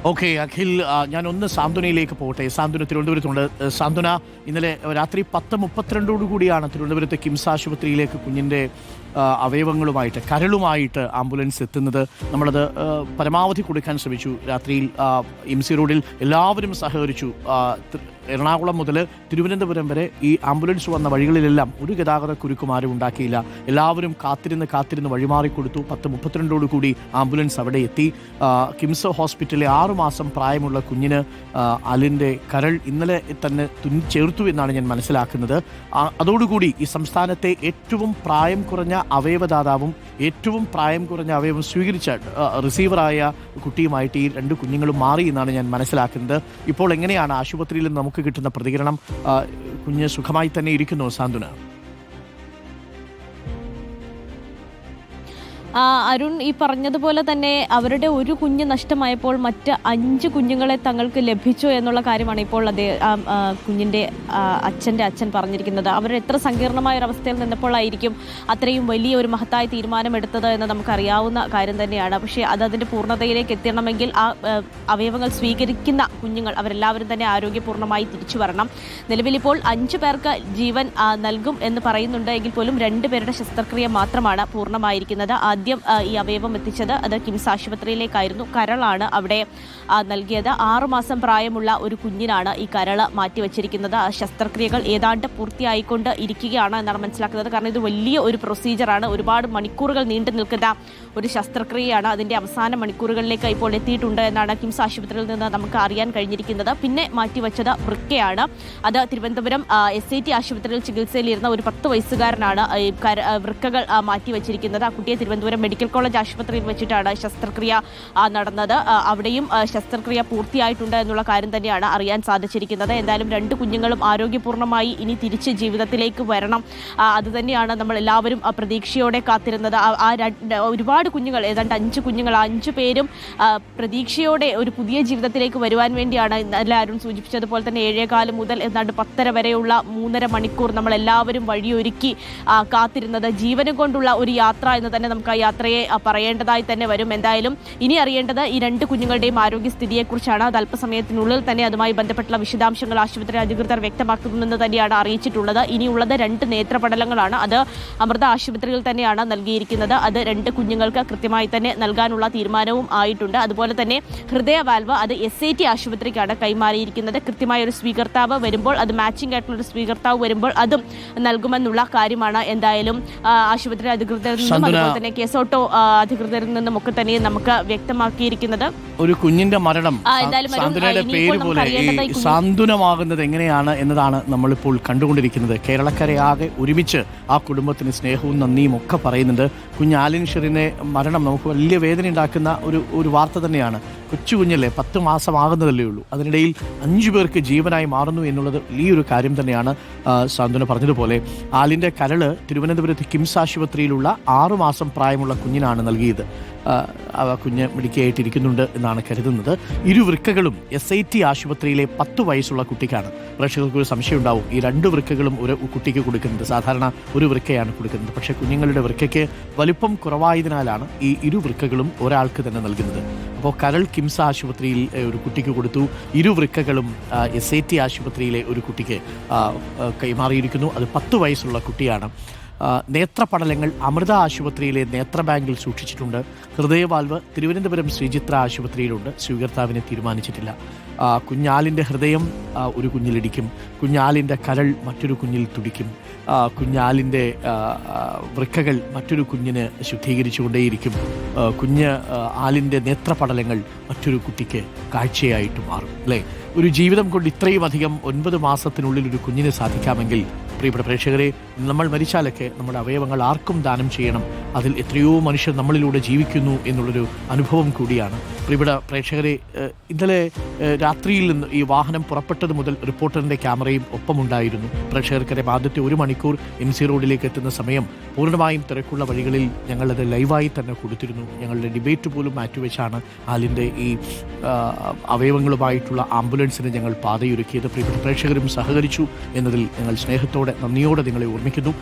Okay Akhil, ഞാനൊന്ന് സാന്ത്വനയിലേക്ക് പോകട്ടെ. സാന്ത്വന തിരുവനന്തപുരത്തുണ്ട്. സാന്ത്വന, ഇന്നലെ രാത്രി 10:32 കൂടിയാണ് തിരുവനന്തപുരത്തെ കിംസ് ആശുപത്രിയിലേക്ക് കുഞ്ഞിൻ്റെ അവയവങ്ങളുമായിട്ട്, കരളുമായിട്ട് ആംബുലൻസ് എത്തുന്നത്. നമ്മളത് പരമാവധി കൊടുക്കാൻ ശ്രമിച്ചു. രാത്രിയിൽ എംസി റോഡിൽ എല്ലാവരും സഹകരിച്ചു. എറണാകുളം മുതൽ തിരുവനന്തപുരം വരെ ഈ ആംബുലൻസ് വന്ന വഴികളിലെല്ലാം ഒരു ഗതാഗത കുരുക്കും ആരും ഉണ്ടാക്കിയില്ല. എല്ലാവരും കാത്തിരുന്ന് വഴിമാറിക്കൊടുത്തു. 10:32 കൂടി ആംബുലൻസ് അവിടെ എത്തി. കിംസ് ഹോസ്പിറ്റലിലെ 6 മാസം പ്രായമുള്ള കുഞ്ഞിന് അലിൻ്റെ കരൾ ഇന്നലെ തന്നെ ചേർത്തു എന്നാണ് ഞാൻ മനസ്സിലാക്കുന്നത്. അതോടുകൂടി ഈ സംസ്ഥാനത്തെ ഏറ്റവും പ്രായം കുറഞ്ഞ അവയവദാതാവും ഏറ്റവും പ്രായം കുറഞ്ഞ അവയവം സ്വീകരിച്ച റിസീവറായ കുട്ടിയുമായിട്ട് ഈ 2 കുഞ്ഞുങ്ങളും മാറി എന്നാണ് ഞാൻ മനസ്സിലാക്കുന്നത്. ഇപ്പോൾ എങ്ങനെയാണ് ആശുപത്രിയിൽ നിന്ന് നമുക്ക് കിട്ടുന്ന പ്രതികരണം? കുഞ്ഞ് സുഖമായി തന്നെ ഇരിക്കുന്നു സാന്ത്വന? അരുൺ, ഈ പറഞ്ഞതുപോലെ തന്നെ അവരുടെ ഒരു കുഞ്ഞ് നഷ്ടമായപ്പോൾ മറ്റ് 5 കുഞ്ഞുങ്ങളെ തങ്ങൾക്ക് ലഭിച്ചു എന്നുള്ള കാര്യമാണ് ഇപ്പോൾ കുഞ്ഞിൻ്റെ അച്ഛൻ പറഞ്ഞിരിക്കുന്നത്. അവർ എത്ര സങ്കീർണമായ ഒരവസ്ഥയിൽ നിന്നപ്പോഴായിരിക്കും അത്രയും വലിയ ഒരു മഹത്തായ തീരുമാനമെടുത്തത് എന്ന് നമുക്കറിയാവുന്ന കാര്യം തന്നെയാണ്. പക്ഷേ അതിൻ്റെ പൂർണ്ണതയിലേക്ക് എത്തണമെങ്കിൽ ആ അവയവങ്ങൾ സ്വീകരിക്കുന്ന കുഞ്ഞുങ്ങൾ അവരെല്ലാവരും തന്നെ ആരോഗ്യപൂർണ്ണമായി തിരിച്ചു വരണം. നിലവിലിപ്പോൾ 5 പേർക്ക് ജീവൻ നൽകും എന്ന് പറയുന്നുണ്ട്. എങ്കിൽ പോലും 2 പേരുടെ ശസ്ത്രക്രിയ മാത്രമാണ് പൂർണ്ണമായിരിക്കുന്നത്. ആദ്യം ഈ അവയവം എത്തിച്ചത് അത് കിംസ് ആശുപത്രിയിലേക്കായിരുന്നു. കരളാണ് അവിടെ നൽകിയത്. 6 മാസം പ്രായമുള്ള ഒരു കുഞ്ഞിനാണ് ഈ കരൾ മാറ്റിവെച്ചിരിക്കുന്നത്. ശസ്ത്രക്രിയകൾ ഏതാണ്ട് പൂർത്തിയായിക്കൊണ്ട് ഇരിക്കുകയാണ് എന്നാണ് മനസ്സിലാക്കുന്നത്. കാരണം ഇത് വലിയ ഒരു പ്രൊസീജിയറാണ്. ഒരുപാട് മണിക്കൂറുകൾ നീണ്ടു നിൽക്കുന്ന ഒരു ശസ്ത്രക്രിയയാണ്. അതിൻ്റെ അവസാന മണിക്കൂറുകളിലേക്ക് ഇപ്പോൾ എത്തിയിട്ടുണ്ട് എന്നാണ് കിംസ് ആശുപത്രിയിൽ നിന്ന് നമുക്ക് അറിയാൻ കഴിഞ്ഞിരിക്കുന്നത്. പിന്നെ മാറ്റിവെച്ചത് വൃക്കയാണ്. അത് തിരുവനന്തപുരം SIT ആശുപത്രിയിൽ ചികിത്സയിലിരുന്ന ഒരു 10 വയസ്സുകാരനാണ് വൃക്കകൾ മാറ്റിവെച്ചിരിക്കുന്നത്. ആ കുട്ടിയെ തിരുവനന്തപുരം മെഡിക്കൽ കോളേജ് ആശുപത്രിയിൽ വെച്ചിട്ടാണ് ശസ്ത്രക്രിയ നടന്നത്. അവിടെയും ശസ്ത്രക്രിയ പൂർത്തിയായിട്ടുണ്ട് എന്നുള്ള കാര്യം തന്നെയാണ് അറിയാൻ സാധിച്ചിരിക്കുന്നത്. എന്തായാലും 2 കുഞ്ഞുങ്ങളും ആരോഗ്യപൂർണ്ണമായി ഇനി തിരിച്ച് ജീവിതത്തിലേക്ക് വരണം. അതുതന്നെയാണ് നമ്മൾ എല്ലാവരും പ്രതീക്ഷയോടെ കാത്തിരുന്നത്. ഒരുപാട് കുഞ്ഞുങ്ങൾ, ഏതാണ്ട് 5 കുഞ്ഞുങ്ങൾ, 5 പേരും പ്രതീക്ഷയോടെ ഒരു പുതിയ ജീവിതത്തിലേക്ക് വരുവാൻ വേണ്ടിയാണ് എല്ലാവരും സൂചിപ്പിച്ചതുപോലെ തന്നെ 7:15 മുതൽ ഏതാണ്ട് 10:30 വരെയുള്ള 3.5 മണിക്കൂർ നമ്മൾ എല്ലാവരും വഴിയൊരുക്കി കാത്തിരുന്നത്. ജീവനും കൊണ്ടുള്ള ഒരു യാത്ര എന്ന് തന്നെ നമുക്ക് ആ യാത്രയെ പറയേണ്ടതായി തന്നെ വരും. എന്തായാലും ഇനി അറിയേണ്ടത് ഈ 2 കുഞ്ഞുങ്ങളുടെയും ആരോഗ്യസ്ഥിതിയെക്കുറിച്ചാണ്. അത് അല്പസമയത്തിനുള്ളിൽ തന്നെ അതുമായി ബന്ധപ്പെട്ടുള്ള വിശദാംശങ്ങൾ ആശുപത്രി അധികൃതർ വ്യക്തമാക്കുമെന്ന് തന്നെയാണ് അറിയിച്ചിട്ടുള്ളത്. ഇനിയുള്ളത് 2 നേത്രപടലങ്ങളാണ്. അത് അമൃത ആശുപത്രിയിൽ തന്നെയാണ് നൽകിയിരിക്കുന്നത്. അത് 2 കുഞ്ഞുങ്ങൾക്ക് കൃത്യമായി തന്നെ നൽകാനുള്ള തീരുമാനവും ആയിട്ടുണ്ട്. അതുപോലെ തന്നെ ഹൃദയ വാൽവ് അത് SIT ആശുപത്രിക്കാണ് കൈമാറിയിരിക്കുന്നത്. കൃത്യമായ ഒരു സ്വീകർത്താവ് വരുമ്പോൾ, അത് മാച്ചിങ് ആയിട്ടുള്ള ഒരു സ്വീകർത്താവ് വരുമ്പോൾ അതും നൽകുമെന്നുള്ള കാര്യമാണ് എന്തായാലും ആശുപത്രി അധികൃതരിൽ നിന്നും അതുപോലെ തന്നെ കേസോട്ടോ അധികൃതരിൽ നിന്നും ഒക്കെ തന്നെ നമുക്ക് വ്യക്തമാക്കിയിരിക്കുന്നത്. ഒരു കുഞ്ഞിന്റെ മരണം സാന്ത്വനയുടെ പേര് പോലെ സാന്ത്വനമാകുന്നത് എങ്ങനെയാണ് എന്നതാണ് നമ്മളിപ്പോൾ കണ്ടുകൊണ്ടിരിക്കുന്നത്. കേരളക്കരയാകെ ഒരുമിച്ച് ആ കുടുംബത്തിന് സ്നേഹവും നന്ദിയും ഒക്കെ പറയുന്നുണ്ട്. കുഞ്ഞ് ആലിൻ ഷെറിന്റെ മരണം നമുക്ക് വലിയ വേദന ഉണ്ടാക്കുന്ന ഒരു വാർത്ത തന്നെയാണ്. കൊച്ചു കുഞ്ഞല്ലേ, 10 മാസമാകുന്നതല്ലേ ഉള്ളൂ. അതിനിടയിൽ 5 പേർക്ക് ജീവനായി മാറുന്നു എന്നുള്ളത് വലിയൊരു കാര്യം തന്നെയാണ്. സാന്ത്വന പറഞ്ഞതുപോലെ ആലിൻ്റെ കരള് തിരുവനന്തപുരത്ത് കിംസ് ആശുപത്രിയിലുള്ള 6 മാസം പ്രായമുള്ള കുഞ്ഞിനാണ് നൽകിയത്. കുഞ്ഞ് മിടുക്കിയായിട്ടിരിക്കുന്നുണ്ട് എന്നാണ് കരുതുന്നത്. 2 വൃക്കകളും SIT ആശുപത്രിയിലെ 10 വയസ്സുള്ള കുട്ടിക്കാണ്. പ്രേക്ഷകർക്ക് ഒരു സംശയം ഉണ്ടാവും, ഈ 2 വൃക്കകളും ഒരു കുട്ടിക്ക് കൊടുക്കുന്നത്. സാധാരണ ഒരു വൃക്കയാണ് കൊടുക്കുന്നത്. പക്ഷേ കുഞ്ഞുങ്ങളുടെ വൃക്കയ്ക്ക് വലിപ്പം കുറവായതിനാലാണ് ഈ 2 വൃക്കകളും ഒരാൾക്ക് തന്നെ നൽകുന്നത്. അപ്പോൾ കരൾ കിംസ് ആശുപത്രിയിൽ ഒരു കുട്ടിക്ക് കൊടുത്തു. 2 വൃക്കകളും SIT ആശുപത്രിയിലെ ഒരു കുട്ടിക്ക് കൈമാറിയിരിക്കുന്നു. അത് 10 വയസ്സുള്ള കുട്ടിയാണ്. നേത്രപടലങ്ങൾ അമൃത ആശുപത്രിയിലെ നേത്ര ബാങ്കിൽ സൂക്ഷിച്ചിട്ടുണ്ട്. ഹൃദയവാൽവ് തിരുവനന്തപുരം ശ്രീചിത്ര ആശുപത്രിയിലുണ്ട്. സ്വീകർത്താവിനെ തീരുമാനിച്ചിട്ടില്ല. കുഞ്ഞാലിൻ്റെ ഹൃദയം ഒരു കുഞ്ഞിലിടിക്കും. കുഞ്ഞാലിൻ്റെ കരൾ മറ്റൊരു കുഞ്ഞിൽ തുടിക്കും. കുഞ്ഞാലിൻ്റെ വൃക്കകൾ മറ്റൊരു കുഞ്ഞിന് ശുദ്ധീകരിച്ചുകൊണ്ടേയിരിക്കും. ആലിൻ്റെ നേത്രപടലങ്ങൾ മറ്റൊരു കുട്ടിക്ക് കാഴ്ചയായിട്ട് മാറും. അല്ലേ? ഒരു ജീവിതം കൊണ്ട് ഇത്രയും അധികം 9 മാസത്തിനുള്ളിൽ ഒരു കുഞ്ഞിന് സാധിക്കാമെങ്കിൽ പ്രിയപ്പെട്ട പ്രേക്ഷകരെ, നമ്മൾ മരിച്ചാലൊക്കെ നമ്മുടെ അവയവങ്ങൾ ആർക്കും ദാനം ചെയ്യണം. അതിൽ എത്രയോ മനുഷ്യർ നമ്മളിലൂടെ ജീവിക്കുന്നു എന്നുള്ളൊരു അനുഭവം കൂടിയാണ്. പ്രിയപ്പെട്ട പ്രേക്ഷകരെ, ഇന്നലെ രാത്രിയിൽ നിന്ന് ഈ വാഹനം പുറപ്പെട്ടത് മുതൽ റിപ്പോർട്ടറിൻ്റെ ക്യാമറയും ഒപ്പമുണ്ടായിരുന്നു. പ്രേക്ഷകർക്കറിയാം, ആദ്യത്തെ 1 മണിക്കൂർ MCA റോഡിലേക്ക് എത്തുന്ന സമയം പൂർണ്ണമായും തിരക്കുള്ള വഴികളിൽ ഞങ്ങളത് ലൈവായി തന്നെ കൊടുത്തിരുന്നു. ഞങ്ങളുടെ ഡിബേറ്റ് പോലും മാറ്റിവെച്ചാണ് ആലിൻ്റെ ഈ അവയവങ്ങളുമായിട്ടുള്ള ആംബുലൻസിന് ഞങ്ങൾ പാതയൊരുക്കിയത്. പ്രിയപ്പെട്ട പ്രേക്ഷകരും സഹകരിച്ചു എന്നതിൽ ഞങ്ങൾ സ്നേഹത്തോടെ, നന്ദിയോടെ നിങ്ങളെ ഓർമ്മിക്കുന്നു.